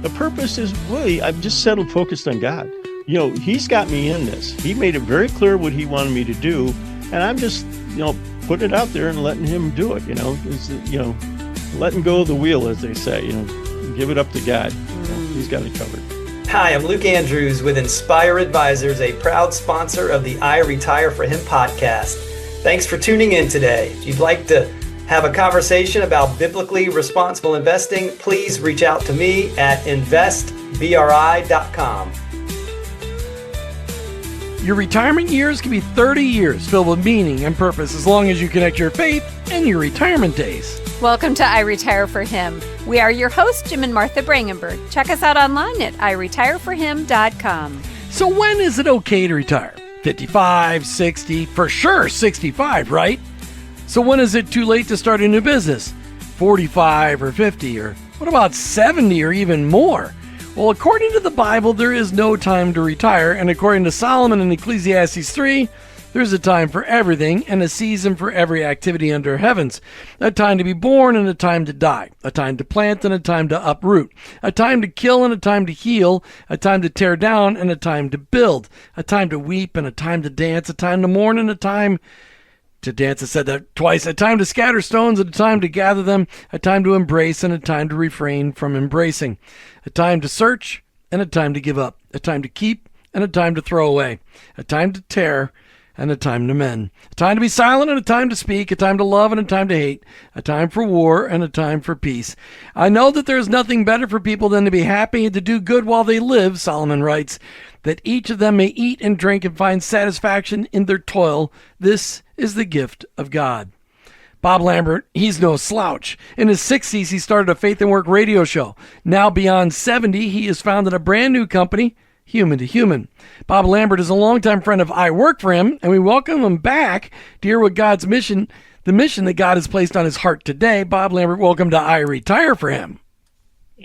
The purpose is really, I've just settled focused on God. He's got me in this. He made it very clear what he wanted me to do. And I'm just, putting it out there and letting him do it, letting go of the wheel, as they say, give it up to God. He's got it covered. Hi, I'm Luke Andrews with Inspire Advisors, a proud sponsor of the I Retire for Him podcast. Thanks for tuning in today. If you'd like to have a conversation about biblically responsible investing, please reach out to me at investbri.com. Your retirement years can be 30 years filled with meaning and purpose as long as you connect your faith and your retirement days. Welcome to I Retire for Him. We are your hosts, Jim and Martha Brangenberg. Check us out online at iretireforhim.com. So when is it okay to retire? 55, 60, for sure 65, right? So when is it too late to start a new business? 45 or 50, or what about 70 or even more? Well, according to the Bible, there is no time to retire, and according to Solomon in Ecclesiastes 3, there's a time for everything and a season for every activity under heavens. A time to be born and a time to die. A time to plant and a time to uproot. A time to kill and a time to heal. A time to tear down and a time to build. A time to weep and a time to dance. A time to mourn and a time to dance. I said that twice. A time to scatter stones and a time to gather them. A time to embrace and a time to refrain from embracing. A time to search and a time to give up. A time to keep and a time to throw away. A time to tear and a time to mend. A time to be silent and a time to speak. A time to love and a time to hate. A time for war and a time for peace. I know that there is nothing better for people than to be happy and to do good while they live, Solomon writes, that each of them may eat and drink and find satisfaction in their toil. This is the gift of God. Bob Lambert, he's no slouch. In his 60s, he started a Faith and Work radio show. Now beyond 70, he has founded a brand new company, Human to Human. Bob Lambert is a longtime friend of I Work for Him, and we welcome him back to hear what God's mission, the mission that God has placed on his heart today. Bob Lambert, welcome to I Retire for Him.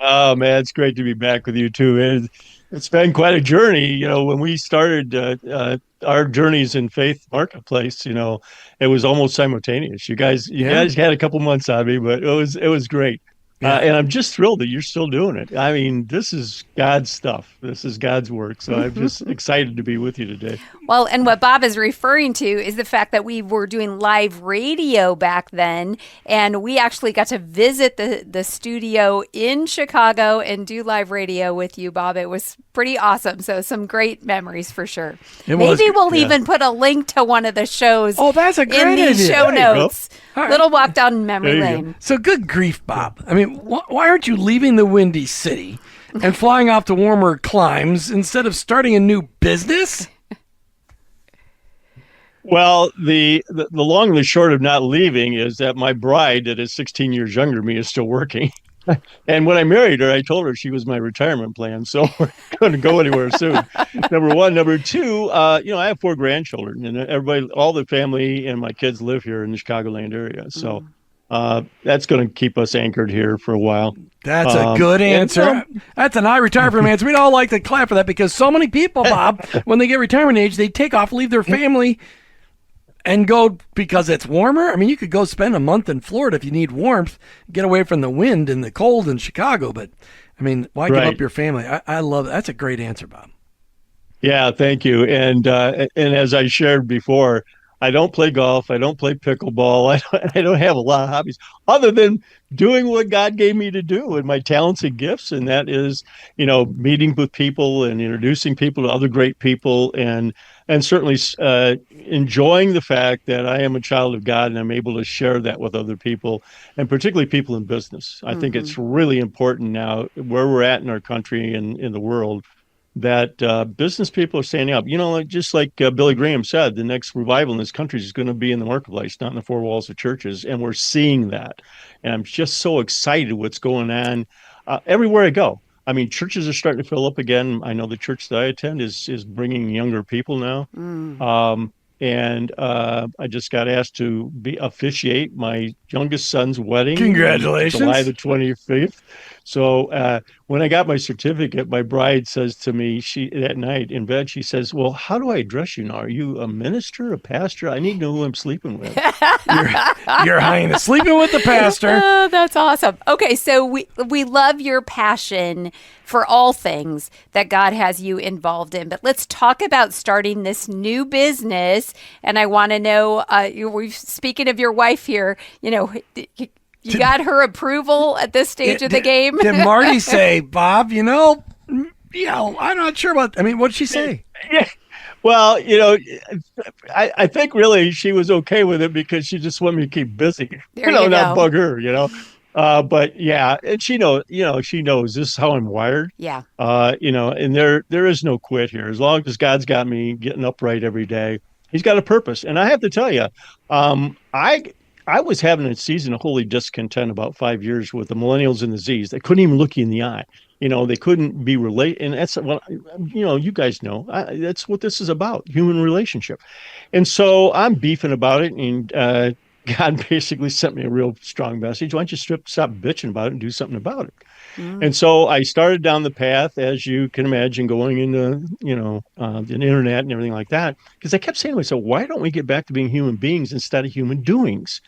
Oh, man, it's great to be back with you, too. It's been quite a journey. When we started our journeys in Faith Marketplace, it was almost simultaneous. You guys had a couple months on me, but it was great. Yeah. And I'm just thrilled that you're still doing it. I mean, this is God's stuff. This is God's work. So I'm just excited to be with you today. Well, and what Bob is referring to is the fact that we were doing live radio back then, and we actually got to visit the studio in Chicago and do live radio with you, Bob. It was pretty awesome. So some great memories for sure. Maybe we'll even put a link to one of the shows. Oh, that's a great idea. In the show notes. Right. Little walk down memory lane. So good grief, Bob. I mean, why aren't you leaving the Windy City and flying off to warmer climes instead of starting a new business? Well, the long and the short of not leaving is that my bride, that is 16 years younger than me, is still working. And when I married her, I told her she was my retirement plan. So we're going to go anywhere soon. Number one. Number two, I have 4 grandchildren, and everybody, all the family and my kids live here in the Chicagoland area. So that's going to keep us anchored here for a while. That's a good answer. That's an I Retire for Him answer. We'd all like to clap for that because so many people, Bob, when they get retirement age, they take off, leave their family, and go because it's warmer. I mean, you could go spend a month in Florida if you need warmth, get away from the wind and the cold in Chicago. But, I mean, why give up your family? I love it. That's a great answer, Bob. Yeah, thank you. And as I shared before, I don't play golf. I don't play pickleball. I don't have a lot of hobbies other than doing what God gave me to do and my talents and gifts. And that is, meeting with people and introducing people to other great people and certainly enjoying the fact that I am a child of God and I'm able to share that with other people and particularly people in business. I think it's really important now where we're at in our country and in the world that business people are standing up. Just like Billy Graham said, the next revival in this country is going to be in the marketplace, not in the 4 walls of churches. And we're seeing that. And I'm just so excited what's going on everywhere I go. I mean, churches are starting to fill up again. I know the church that I attend is bringing younger people now. And I just got asked to officiate my youngest son's wedding. Congratulations. July the 25th. So when I got my certificate, my bride says to me, that night in bed, she says, "Well, how do I address you now? Are you a minister, a pastor? I need to know who I'm sleeping with." Your Highness, sleeping with the pastor. Oh, that's awesome. Okay, so we love your passion for all things that God has you involved in. But let's talk about starting this new business. And I want to know, speaking of your wife here, you got her approval at this stage of the game? Did Marty say, Bob, I'm not sure about, what did she say? Yeah. Well, I think really she was okay with it because she just wanted me to keep busy, There you not go. bug her, But yeah, and she knows this is how I'm wired. Yeah. And there is no quit here. As long as God's got me getting upright every day, He's got a purpose. And I have to tell you, I was having a season of holy discontent about 5 years with the millennials and the Z's. They couldn't even look you in the eye. They couldn't be related. And that's what, you guys know, that's what this is about, human relationship. And so I'm beefing about it. And God basically sent me a real strong message. Why don't you stop bitching about it and do something about it? And so I started down the path, as you can imagine, going into, the internet and everything like that. Because I kept saying to myself, why don't we get back to being human beings instead of human doings?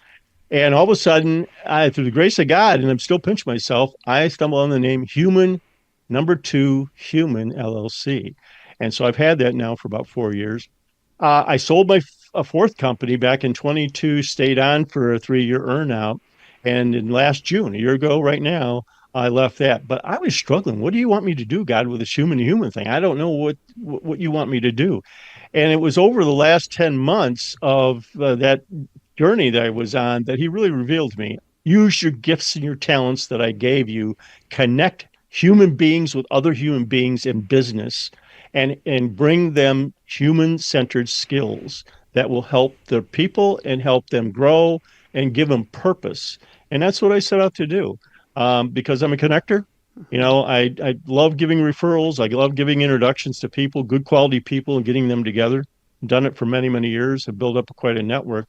And all of a sudden, through the grace of God, and I'm still pinching myself, I stumbled on the name Human, number 2, Human LLC. And so I've had that now for about 4 years. I sold my fourth company back in 22, stayed on for a 3-year earnout. And in last June, a year ago right now, I left that. But I was struggling. What do you want me to do, God, with this human thing? I don't know what you want me to do. And it was over the last 10 months of that journey that I was on that He really revealed to me. Use your gifts and your talents that I gave you. Connect human beings with other human beings in business and bring them human-centered skills that will help their people and help them grow and give them purpose. And that's what I set out to do because I'm a connector. I love giving referrals. I love giving introductions to people, good quality people, and getting them together. I've done it for many, many years. I've built up quite a network.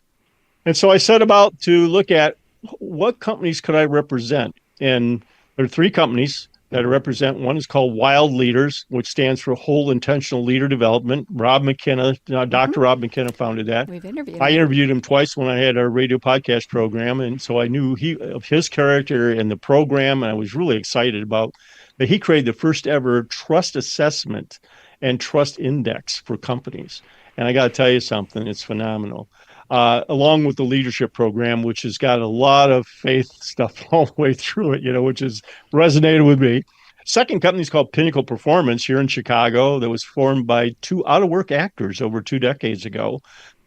And so I set about to look at what companies could I represent. And there are 3 companies that I represent. One is called Wild Leaders, which stands for Whole Intentional Leader Development. Rob McKenna, Dr. Rob McKenna founded that. We've interviewed him. I interviewed him twice when I had our radio podcast program. And so I knew of his character and the program. And I was really excited about that. He created the first ever trust assessment and trust index for companies. And I got to tell you something, it's phenomenal. Along with the leadership program, which has got a lot of faith stuff all the way through it, which has resonated with me. Second company is called Pinnacle Performance here in Chicago that was formed by 2 out-of-work actors over 2 decades ago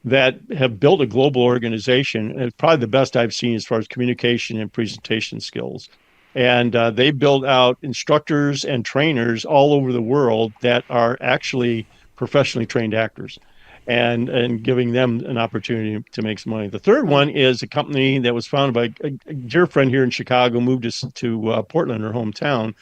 that have built a global organization. And it's probably the best I've seen as far as communication and presentation skills. And they build out instructors and trainers all over the world that are actually professionally trained actors. And giving them an opportunity to make some money. The third one is a company that was founded by a dear friend here in Chicago, moved us to Portland, her hometown,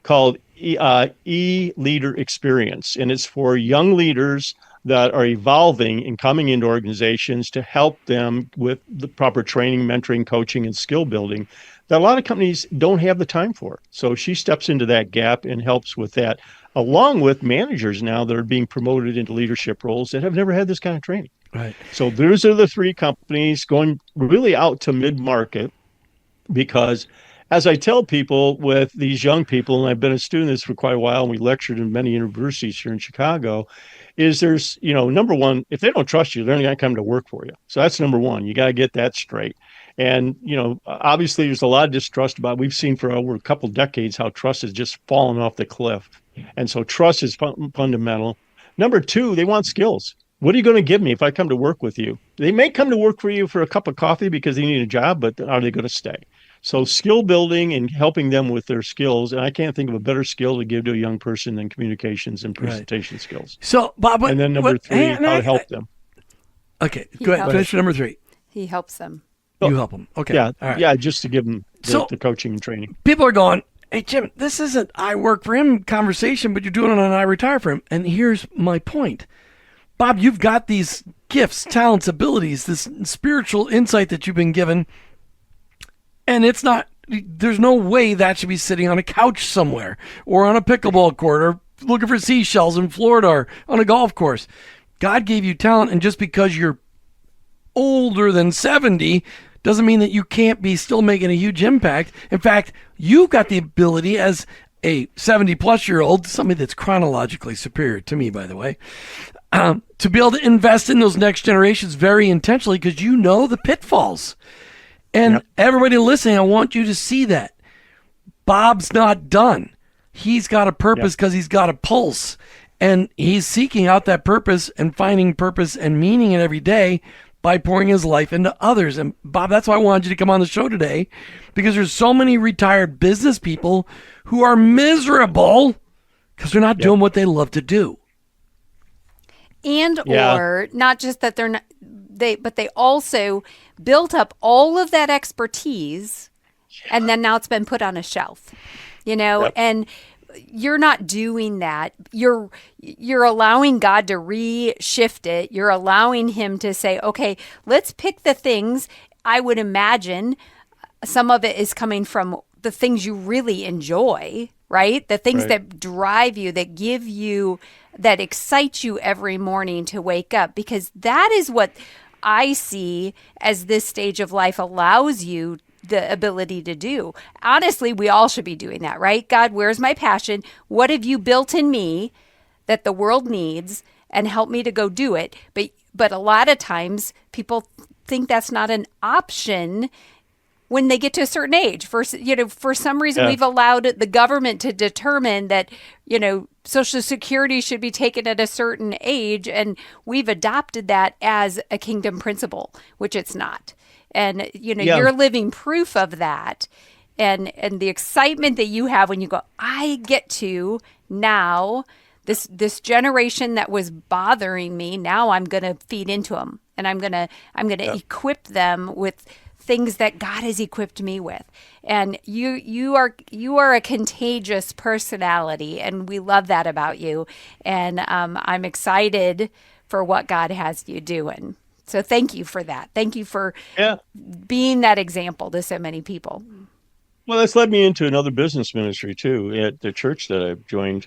called E-Leader Experience. And it's for young leaders that are evolving and coming into organizations to help them with the proper training, mentoring, coaching, and skill building that a lot of companies don't have the time for. So she steps into that gap and helps with that, along with managers now that are being promoted into leadership roles that have never had this kind of training. Right. So those are the 3 companies going really out to mid-market because as I tell people with these young people, and I've been a student of this for quite a while, and we lectured in many universities here in Chicago, is there's, number one, if they don't trust you, they're not going to come to work for you. So that's number one. You got to get that straight. And, obviously there's a lot of distrust about, we've seen for over a couple of decades how trust has just fallen off the cliff. And so trust is fundamental. Number 2, they want skills. What are you going to give me if I come to work with you? They may come to work for you for a cup of coffee because they need a job, but are they going to stay? So skill building and helping them with their skills. And I can't think of a better skill to give to a young person than communications and presentation skills. So, Bob, and then number 3, how to help them. Okay, go ahead. Finish number 3. He helps them. You help them. Okay. Yeah, all right. Yeah, just to give them the coaching and training. People are going, hey, Jim, this isn't I work for him conversation, but you're doing it on I retire for him. And here's my point. Bob, you've got these gifts, talents, abilities, this spiritual insight that you've been given. And it's not there's no way that should be sitting on a couch somewhere or on a pickleball court or looking for seashells in Florida or on a golf course. God gave you talent, and just because you're older than 70 doesn't mean that you can't be still making a huge impact. In fact, you've got the ability as a 70-plus-year-old, somebody that's chronologically superior to me, by the way, to be able to invest in those next generations very intentionally because you know the pitfalls. And everybody listening, I want you to see that. Bob's not done. He's got a purpose because he's got a pulse. And he's seeking out that purpose and finding purpose and meaning in every day by pouring his life into others. And Bob, that's why I wanted you to come on the show today, because there's so many retired business people who are miserable because they're not doing what they love to do. And or not just that they're not, but they also built up all of that expertise, and then now it's been put on a shelf, and you're not doing that. You're allowing God to reshift it. You're allowing him to say, okay, let's pick the things. I would imagine some of it is coming from the things you really enjoy, right? The things that drive you, that give you, that excite you every morning to wake up, because that is what I see as this stage of life allows you the ability to do. Honestly, we all should be doing that, right? God, where's my passion? What have you built in me that the world needs, and help me to go do it? But a lot of times people think that's not an option when they get to a certain age. For some reason, we've allowed the government to determine that, Social Security should be taken at a certain age, and we've adopted that as a kingdom principle, which it's not. And, you're living proof of that. And the excitement that you have when you go, I get to now, this generation that was bothering me, now I'm going to feed into them, and I'm going to equip them with things that God has equipped me with. And you are a contagious personality, and we love that about you. And I'm excited for what God has you doing. So thank you for that. Thank you for being that example to so many people. Well, that's led me into another business ministry too, at the church that I've joined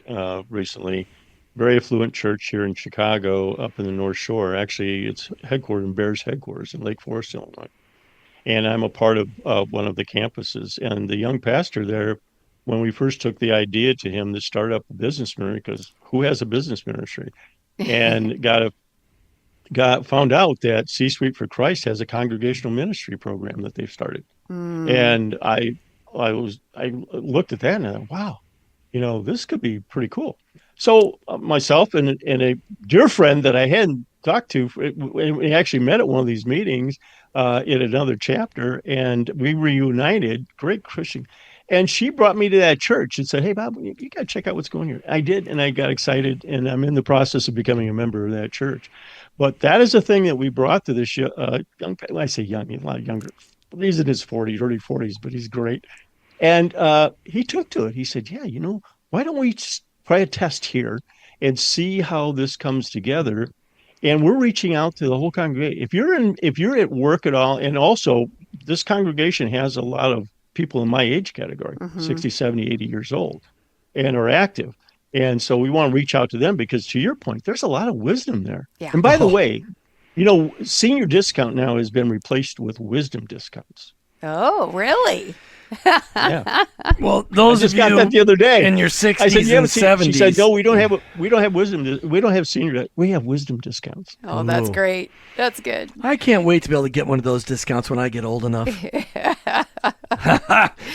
recently. Very affluent church here in Chicago, up in the North Shore. Actually, it's headquartered in Bears headquarters in Lake Forest, Illinois. And I'm a part of one of the campuses. And the young pastor there, when we first took the idea to him to start up a business ministry, because who has a business ministry? And found out that C-Suite for Christ has a congregational ministry program that they've started. And I looked at that and I thought, wow, this could be pretty cool. So myself and a dear friend that I hadn't talked to, we actually met at one of these meetings in another chapter, and we reunited. Great Christian. And she brought me to that church and said, hey, Bob, you got to check out what's going here. I did, and I got excited, and I'm in the process of becoming a member of that church. But that is a thing that we brought to this young, I say young, he's a lot younger. He's in his 40s, early 40s, but he's great. And he took to it. He said, yeah, why don't we just try a test here and see how this comes together? And we're reaching out to the whole congregation. If you're at work at all, and also this congregation has a lot of people in my age category, 60, 70, 80 years old, and are active. And so we want to reach out to them because, to your point, there's a lot of wisdom there. Yeah. And by the way, senior discount now has been replaced with wisdom discounts. Oh, really? Yeah. Well, those I just of got you that the other day in your 60s I said, and 70s. She said, no, we don't have wisdom. We don't have senior. We have wisdom discounts. Oh, that's great. That's good. I can't wait to be able to get one of those discounts when I get old enough.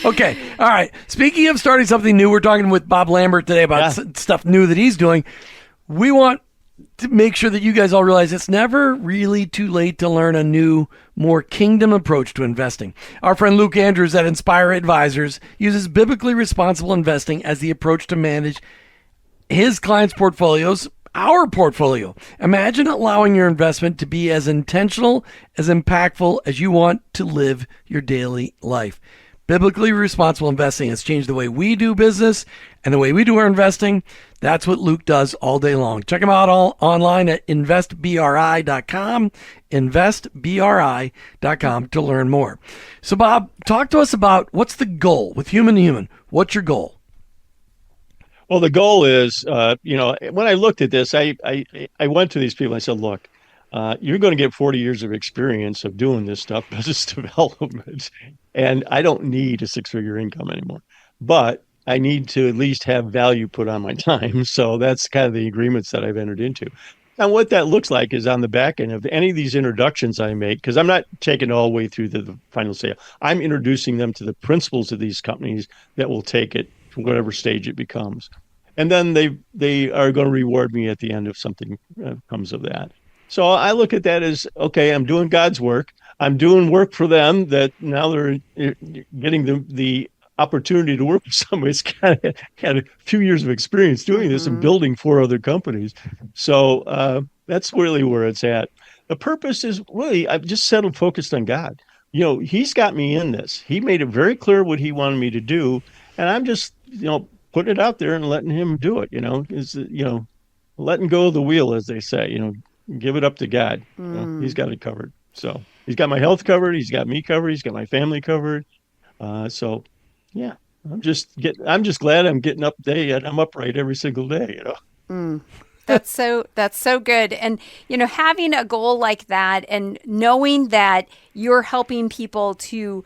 Okay. All right. Speaking of starting something new, we're talking with Bob Lambert today about stuff new that he's doing. We want to make sure that you guys all realize it's never really too late to learn a new, more kingdom approach to investing. Our friend Luke Andrews at Inspire Advisors uses biblically responsible investing as the approach to manage his clients' portfolios, our portfolio. Imagine allowing your investment to be as intentional, as impactful as you want to live your daily life. Biblically responsible investing has changed the way we do business and the way we do our investing. That's what Luke does all day long. Check him out online at investbri.com, investbri.com to learn more. So, Bob, talk to us about what's the goal with human to human. What's your goal? Well, the goal is, when I looked at this, I went to these people. I said, look, you're going to get 40 years of experience of doing this stuff, business development, and I don't need a six-figure income anymore. But I need to at least have value put on my time. So that's kind of the agreements that I've entered into. And what that looks like is on the back end of any of these introductions I make, because I'm not taking it all the way through the final sale. I'm introducing them to the principals of these companies that will take it to whatever stage it becomes. And then they are going to reward me at the end if something comes of that. So I look at that as, okay, I'm doing God's work. I'm doing work for them that now they're getting the opportunity to work with somebody who's kind of had a few years of experience doing this and building 4 other companies. So that's really where it's at. The purpose is really, I've just settled focused on God. He's got me in this. He made it very clear what he wanted me to do. And I'm just, putting it out there and letting him do it, letting go of the wheel, as they say, give it up to God. He's got it covered. So he's got my health covered. He's got me covered. He's got my family covered. So yeah, I'm just glad I'm getting up and I'm upright every single day, That's so good. And, having a goal like that and knowing that you're helping people to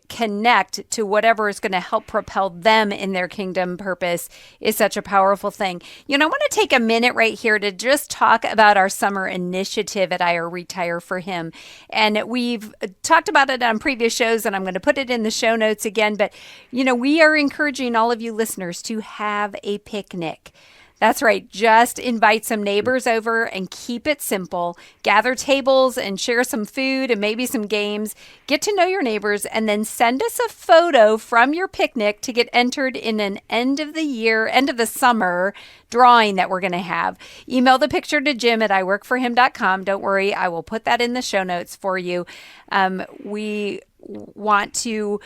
connect to whatever is going to help propel them in their kingdom purpose is such a powerful thing. I want to take a minute right here to just talk about our summer initiative at I Retire for Him. And we've talked about it on previous shows, and I'm going to put it in the show notes again. But, we are encouraging all of you listeners to have a picnic. That's right. Just invite some neighbors over and keep it simple. Gather tables and share some food and maybe some games. Get to know your neighbors and then send us a photo from your picnic to get entered in an end of the summer drawing that we're going to have. Email the picture to Jim at iworkforhim.com. Don't worry, I will put that in the show notes for you. We want to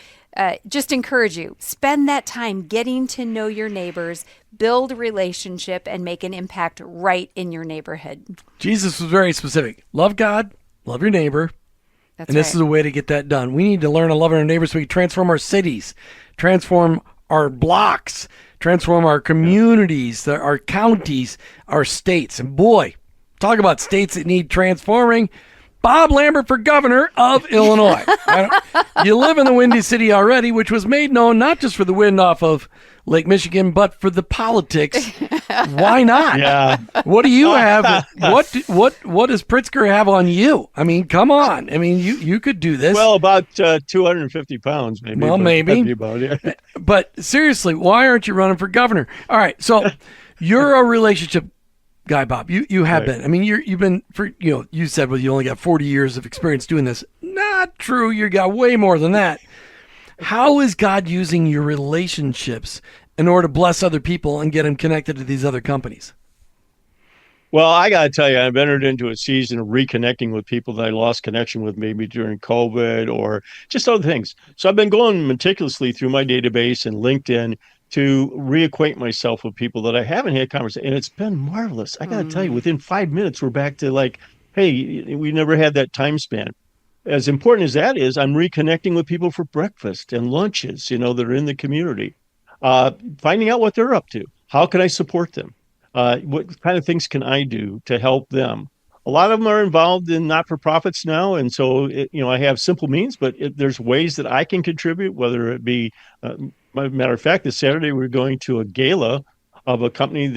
just encourage you. Spend that time getting to know your neighbors, build a relationship, and make an impact right in your neighborhood. Jesus was very specific. Love God, love your neighbor. That's and this is a way to get that done. We need to learn to love our neighbors so we can transform our cities, transform our blocks, transform our communities, our counties, our states. And boy, talk about states that need transforming. Bob Lambert for governor of Illinois. You live in the Windy City already, which was made known not just for the wind off of Lake Michigan, but for the politics. Why not? Yeah. What do you have? What does Pritzker have on you? I mean, come on. I mean, you could do this. Well, about 250 pounds, maybe. Well, maybe. About it. But seriously, why aren't you running for governor? All right, so you're a relationship guy, Bob. You have been. I mean, you've been you said, well, you only got 40 years of experience doing this. Not true. You got way more than that. How is God using your relationships in order to bless other people and get them connected to these other companies? Well, I got to tell you, I've entered into a season of reconnecting with people that I lost connection with maybe during COVID or just other things. So I've been going meticulously through my database and LinkedIn to reacquaint myself with people that I haven't had conversation. And it's been marvelous. I got to tell you, within 5 minutes, we're back to like, hey, we never had that time span. As important as that is, I'm reconnecting with people for breakfast and lunches, that are in the community, finding out what they're up to. How can I support them? What kind of things can I do to help them? A lot of them are involved in not-for-profits now. And so, I have simple means, but there's ways that I can contribute, whether it be, matter of fact, this Saturday, we're going to a gala of a company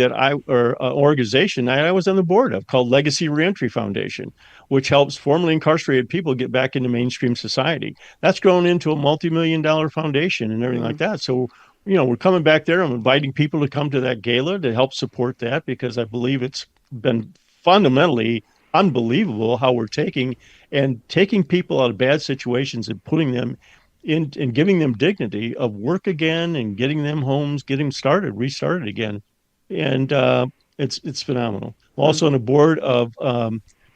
organization I was on the board of called Legacy Reentry Foundation, which helps formerly incarcerated people get back into mainstream society. That's grown into a multi-million-dollar foundation and everything like that. So, we're coming back there. I'm inviting people to come to that gala to help support that because I believe it's been fundamentally unbelievable how we're taking people out of bad situations and putting them in and giving them dignity of work again and getting them homes, getting restarted again. And it's phenomenal. I'm also on a board of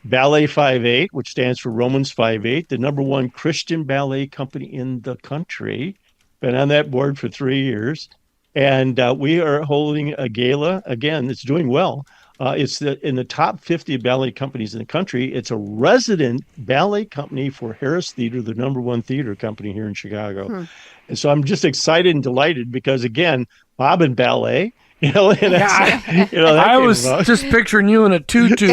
Ballet 58, which stands for Romans 58, the number one Christian ballet company in the country. Been on that board for 3 years. And we are holding a gala. Again, it's doing well. In the top 50 ballet companies in the country. It's a resident ballet company for Harris Theater, the number one theater company here in Chicago. Hmm. And so I'm just excited and delighted because, again, Bob and ballet, and Yeah, that's, that I came was about. just picturing you in a tutu.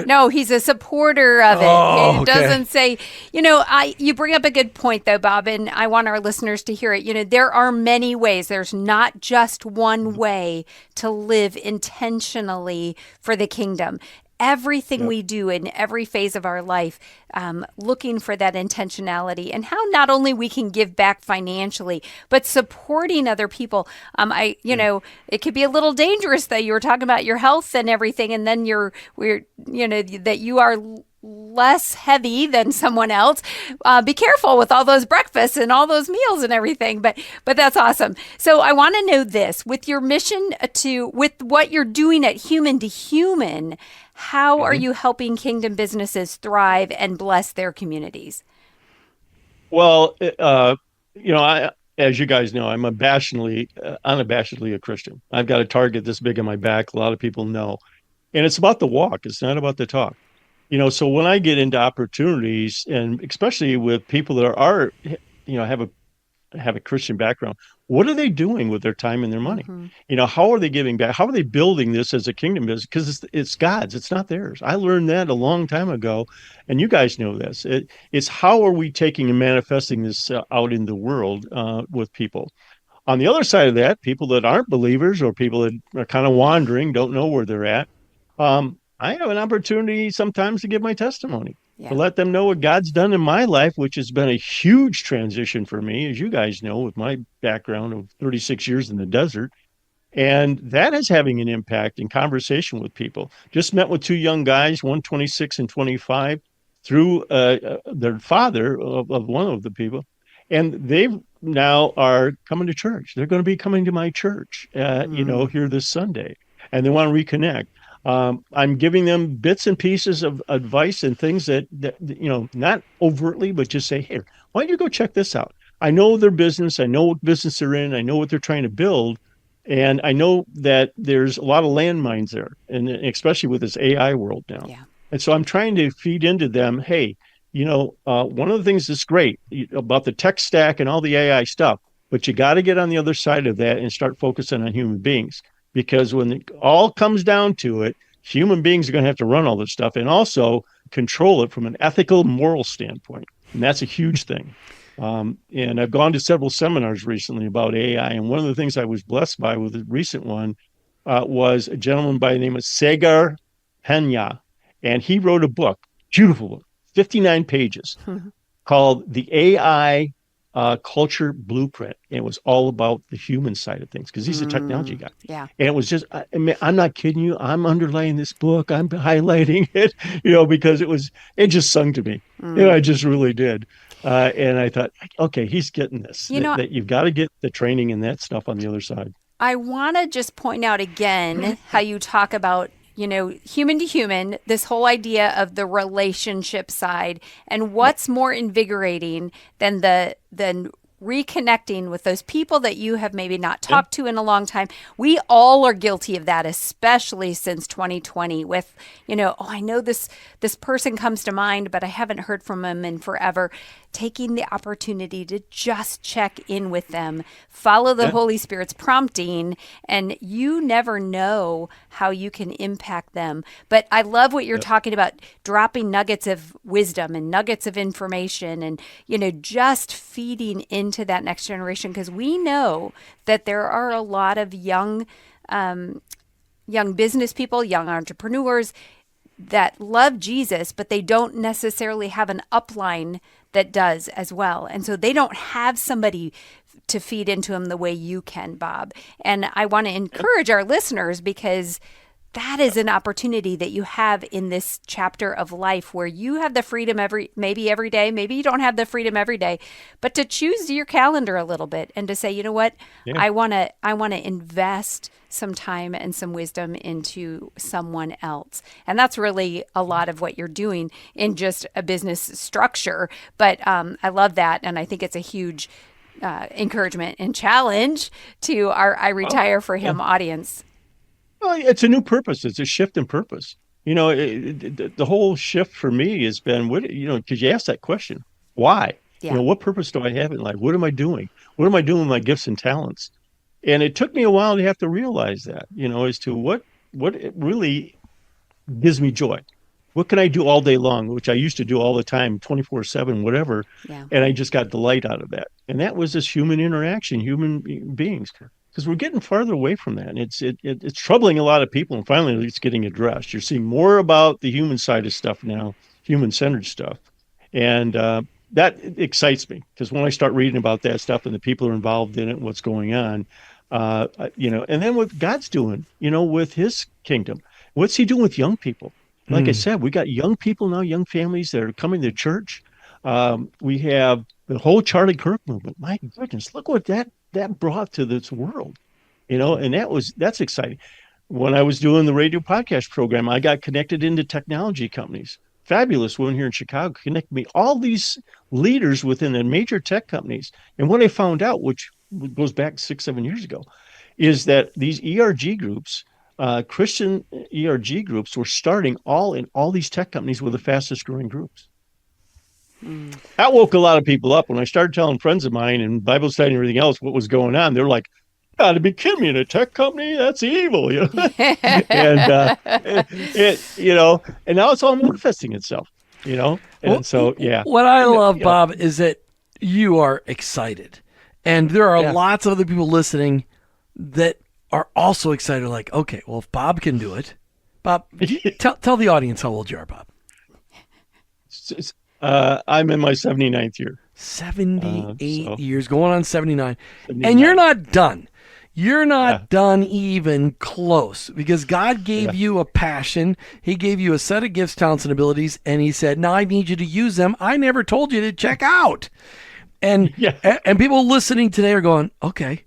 No, he's a supporter of it. Oh, It okay. doesn't say, you bring up a good point though, Bob, and I want our listeners to hear it. There are many ways. There's not just one way to live intentionally for the kingdom. Everything Yep. we do in every phase of our life, looking for that intentionality and how not only we can give back financially, but supporting other people. It could be a little dangerous though. You were talking about your health and everything, and then that you are less heavy than someone else. Be careful with all those breakfasts and all those meals and everything. But that's awesome. So I want to know this with your mission with what you're doing at Human to Human. How are you helping kingdom businesses thrive and bless their communities? Well, as you guys know, I'm unabashedly a Christian. I've got a target this big on my back. A lot of people know, and it's about the walk. It's not about the talk. So when I get into opportunities, and especially with people that have a Christian background, what are they doing with their time and their money? How are they giving back? How are they building this as a kingdom business? Because it's God's, it's not theirs. I learned that a long time ago, and you guys know this. It's how are we taking and manifesting this out in the world with people. On the other side of that, people that aren't believers or people that are kind of wandering, don't know where they're at. I have an opportunity sometimes to give my testimony, to let them know what God's done in my life, which has been a huge transition for me, as you guys know, with my background of 36 years in the desert. And that is having an impact in conversation with people. Just met with two young guys, one 26 and 25, through their father of one of the people. And they now are coming to church. They're going to be coming to my church, here this Sunday. And they want to reconnect. I'm giving them bits and pieces of advice and things that not overtly, but just say, hey, why don't you go check this out? I know their business. I know what business they're in. I know what they're trying to build. And I know that there's a lot of landmines there, and especially with this AI world now. Yeah. And so I'm trying to feed into them, hey, one of the things that's great about the tech stack and all the AI stuff, but you got to get on the other side of that and start focusing on human beings. Because when it all comes down to it, human beings are going to have to run all this stuff and also control it from an ethical, moral standpoint. And that's a huge thing. And I've gone to several seminars recently about AI. And one of the things I was blessed by with the recent one was a gentleman by the name of Sagar Pena. And he wrote a book, beautiful book, 59 pages, called The AI Culture Blueprint. And it was all about the human side of things because he's a technology guy. Yeah. And it was just, I'm not kidding you. I'm underlining this book. I'm highlighting it, because it just sung to me. I just really did. And I thought, okay, he's getting this, that you've got to get the training and that stuff on the other side. I want to just point out again how you talk about, human to human, this whole idea of the relationship side, and what's more invigorating than reconnecting with those people that you have maybe not talked to in a long time. We all are guilty of that, especially since 2020 with, I know this person comes to mind, but I haven't heard from him in forever. Taking the opportunity to just check in with them, follow the Holy Spirit's prompting, and you never know how you can impact them. But I love what you're talking about, dropping nuggets of wisdom and nuggets of information and, just feeding into that next generation, because we know that there are a lot of young business people, young entrepreneurs that love Jesus, but they don't necessarily have an upline that does as well. And so they don't have somebody to feed into them the way you can, Bob. And I want to encourage our listeners, because that is an opportunity that you have in this chapter of life where you have the freedom maybe every day, maybe you don't have the freedom every day, but to choose your calendar a little bit and to say, you know what, Yeah. I want to invest some time and some wisdom into someone else. And that's really a lot of what you're doing in just a business structure. But I love that. And I think it's a huge encouragement and challenge to our I Retire for Him audience. Well, it's a new purpose. It's a shift in purpose. The whole shift for me has been because you ask that question, why? Yeah. What purpose do I have in life? What am I doing? What am I doing with my gifts and talents? And it took me a while to have to realize that, as to what it really gives me joy. What can I do all day long, which I used to do all the time, 24/7, whatever. Yeah. And I just got delight out of that. And that was this human interaction, human beings. Because we're getting farther away from that. And it's troubling a lot of people. And finally, it's getting addressed. You're seeing more about the human side of stuff now, human-centered stuff. And that excites me. Because when I start reading about that stuff and the people who are involved in it and what's going on, and then what God's doing, with his kingdom. What's he doing with young people? Like I said, we got young people now, young families that are coming to church. We have the whole Charlie Kirk movement. My goodness, look what that brought to this world, and that's exciting. When I was doing the radio podcast program, I got connected into technology companies. Fabulous woman here in Chicago connected me, all these leaders within the major tech companies. And what I found out, which goes back 6-7 years ago, is that these ERG groups, Christian ERG groups, were starting in all these tech companies were the fastest growing groups. That woke a lot of people up when I started telling friends of mine and Bible study and everything else what was going on. They're like, "You got to be kidding me! In a tech company, that's evil." And and now it's all manifesting itself. And so yeah. What I love, Bob, is that you are excited, and there are lots of other people listening that are also excited. Like, okay, well, if Bob can do it, Bob, tell the audience how old you are, Bob. I'm in my 79th year. 78 years, going on 79. And you're not done. You're not done even close, because God gave you a passion. He gave you a set of gifts, talents, and abilities, and he said, now I need you to use them. I never told you to check out. And and people listening today are going, okay,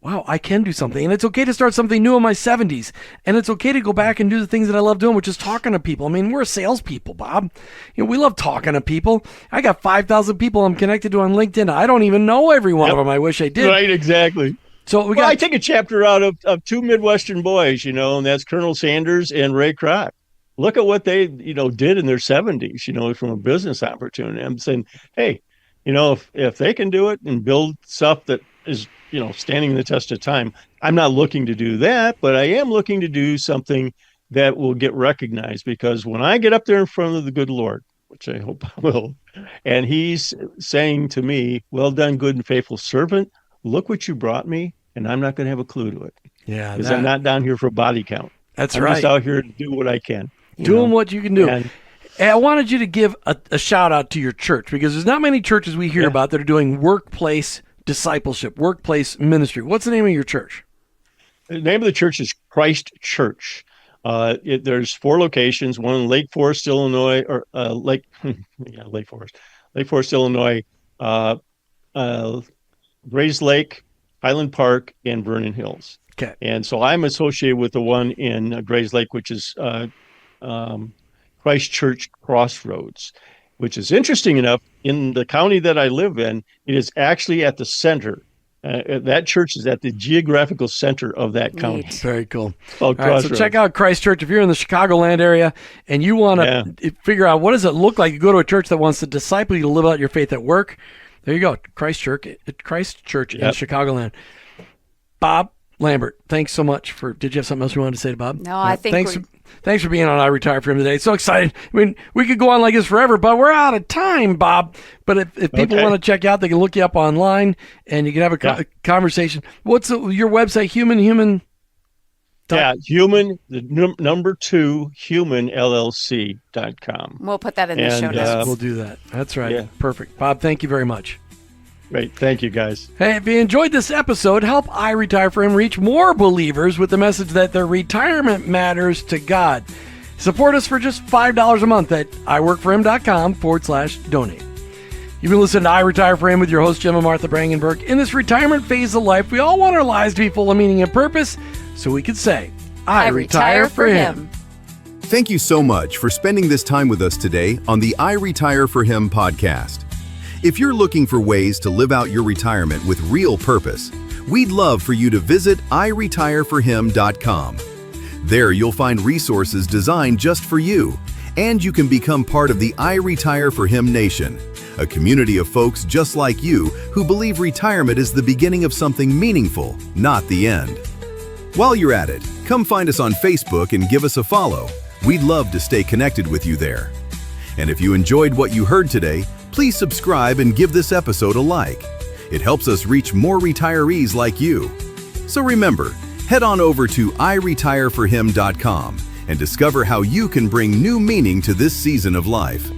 wow, I can do something. And it's okay to start something new in my 70s. And it's okay to go back and do the things that I love doing, which is talking to people. I mean, we're salespeople, Bob. We love talking to people. I got 5,000 people I'm connected to on LinkedIn. I don't even know every one of them. I wish I did. Right, exactly. So I take a chapter out of two Midwestern boys, and that's Colonel Sanders and Ray Kroc. Look at what they, did in their 70s, from a business opportunity. I'm saying, hey, if they can do it and build stuff that is, standing the test of time, I'm not looking to do that, but I am looking to do something that will get recognized, because when I get up there in front of the good Lord, which I hope I will, and he's saying to me, well done, good and faithful servant, look what you brought me, and I'm not going to have a clue to it. Yeah. Because I'm not down here for body count. That's I'm right. just out here to do what I can. Doing what you can do. And I wanted you to give a shout out to your church, because there's not many churches we hear about that are doing workplace discipleship, workplace ministry. What's the name of your church? The name of the church is Christ Church. There's 4 locations, one in Lake Forest, Illinois, or Lake Forest, Illinois, Grays Lake, Highland Park, and Vernon Hills. Okay. And so I'm associated with the one in Grays Lake, which is Christ Church Crossroads, which is interesting enough. In the county that I live in, it is actually at the center. That church is at the geographical center of that county. Very cool. All right, so check out Christ Church. If you're in the Chicagoland area and you want to figure out what does it look like, you go to a church that wants to disciple you to live out your faith at work. There you go, Christ Church in Chicagoland. Bob Lambert, thanks so much for. Did you have something else you wanted to say to Bob? No, I think. Thanks for being on I Retire for Him today. So excited. I mean, we could go on like this forever, but we're out of time, Bob. But if people want to check you out, they can look you up online and you can have a conversation. What's your website? Human. Yeah, human, the number 2, humanllc.com. We'll put that in the show notes. We'll do that. That's right. Yeah. Perfect. Bob, thank you very much. Great. Thank you, guys. Hey, if you enjoyed this episode, help I Retire For Him reach more believers with the message that their retirement matters to God. Support us for just $5 a month at iworkforhim.com/donate. You've been listening to I Retire For Him with your host, Jim and Martha Brangenberg. In this retirement phase of life, we all want our lives to be full of meaning and purpose, so we could say, I retire for Him. Thank you so much for spending this time with us today on the I Retire For Him podcast. If you're looking for ways to live out your retirement with real purpose, we'd love for you to visit iretireforhim.com. There you'll find resources designed just for you, and you can become part of the I Retire For Him Nation, a community of folks just like you who believe retirement is the beginning of something meaningful, not the end. While you're at it, come find us on Facebook and give us a follow. We'd love to stay connected with you there. And if you enjoyed what you heard today, please subscribe and give this episode a like. It helps us reach more retirees like you. So remember, head on over to iretireforhim.com and discover how you can bring new meaning to this season of life.